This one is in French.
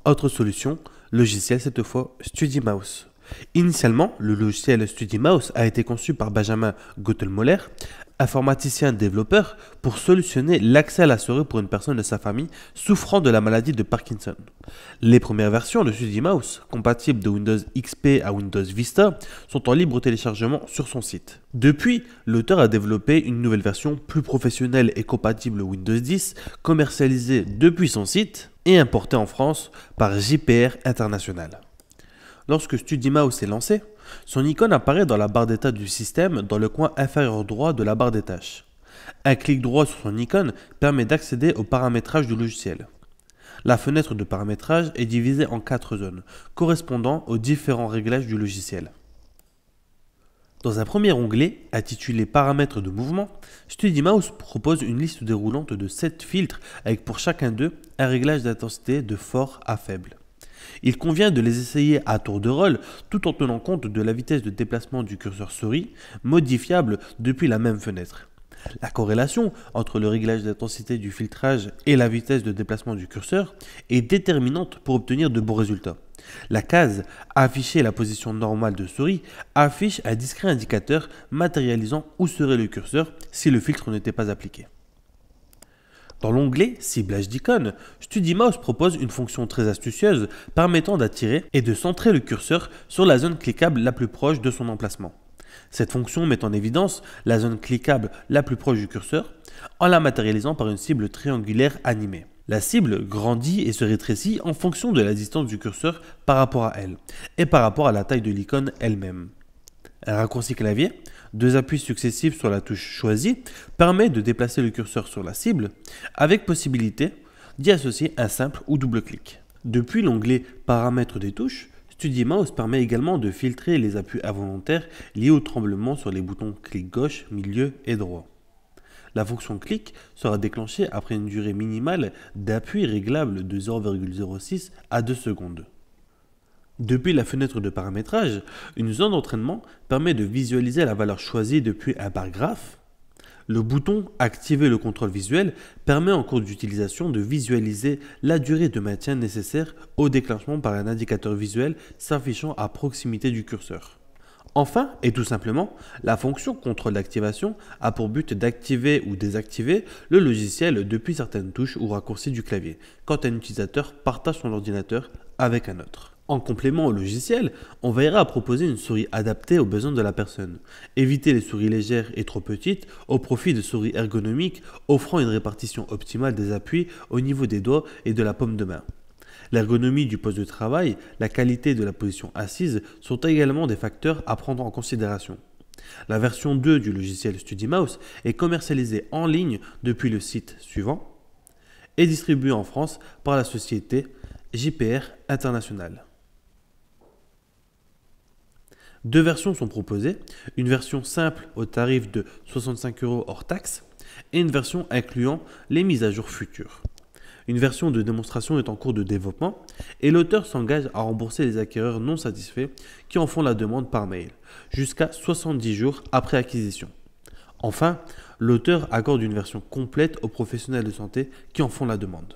Autre solution, logiciel cette fois StudyMouse. Initialement, le logiciel StudyMouse a été conçu par Benjamin Gottelmoller, informaticien développeur, pour solutionner l'accès à la souris pour une personne de sa famille souffrant de la maladie de Parkinson. Les premières versions de StudyMouse, compatibles de Windows XP à Windows Vista, sont en libre téléchargement sur son site. Depuis, l'auteur a développé une nouvelle version plus professionnelle et compatible Windows 10, commercialisée depuis son site et importée en France par JPR International. Lorsque StudyMouse est lancé, son icône apparaît dans la barre d'état du système dans le coin inférieur droit de la barre des tâches. Un clic droit sur son icône permet d'accéder au paramétrage du logiciel. La fenêtre de paramétrage est divisée en 4 zones, correspondant aux différents réglages du logiciel. Dans un premier onglet, intitulé Paramètres de mouvement, StudyMouse propose une liste déroulante de 7 filtres avec pour chacun d'eux un réglage d'intensité de fort à faible. Il convient de les essayer à tour de rôle tout en tenant compte de la vitesse de déplacement du curseur souris, modifiable depuis la même fenêtre. La corrélation entre le réglage d'intensité du filtrage et la vitesse de déplacement du curseur est déterminante pour obtenir de bons résultats. La case « Afficher la position normale de souris » affiche un discret indicateur matérialisant où serait le curseur si le filtre n'était pas appliqué. Dans l'onglet Ciblage d'icônes, StudyMouse propose une fonction très astucieuse permettant d'attirer et de centrer le curseur sur la zone cliquable la plus proche de son emplacement. Cette fonction met en évidence la zone cliquable la plus proche du curseur en la matérialisant par une cible triangulaire animée. La cible grandit et se rétrécit en fonction de la distance du curseur par rapport à elle et par rapport à la taille de l'icône elle-même. Un raccourci clavier, 2 appuis successifs sur la touche choisie, permet de déplacer le curseur sur la cible, avec possibilité d'y associer un simple ou double clic. Depuis l'onglet Paramètres des touches, StudyMouse permet également de filtrer les appuis involontaires liés au tremblement sur les boutons clic gauche, milieu et droit. La fonction clic sera déclenchée après une durée minimale d'appui réglable de 0,06 à 2 secondes. Depuis la fenêtre de paramétrage, une zone d'entraînement permet de visualiser la valeur choisie depuis un bar graphe. Le bouton « Activer le contrôle visuel » permet en cours d'utilisation de visualiser la durée de maintien nécessaire au déclenchement par un indicateur visuel s'affichant à proximité du curseur. Enfin, et tout simplement, la fonction contrôle d'activation a pour but d'activer ou désactiver le logiciel depuis certaines touches ou raccourcis du clavier, quand un utilisateur partage son ordinateur avec un autre. En complément au logiciel, on veillera à proposer une souris adaptée aux besoins de la personne. Éviter les souris légères et trop petites au profit de souris ergonomiques offrant une répartition optimale des appuis au niveau des doigts et de la paume de main. L'ergonomie du poste de travail, la qualité de la position assise sont également des facteurs à prendre en considération. La version 2 du logiciel StudyMouse est commercialisée en ligne depuis le site suivant et distribuée en France par la société JPR International. 2 versions sont proposées, une version simple au tarif de 65 € hors taxe et une version incluant les mises à jour futures. Une version de démonstration est en cours de développement et l'auteur s'engage à rembourser les acquéreurs non satisfaits qui en font la demande par mail, jusqu'à 70 jours après acquisition. Enfin, l'auteur accorde une version complète aux professionnels de santé qui en font la demande.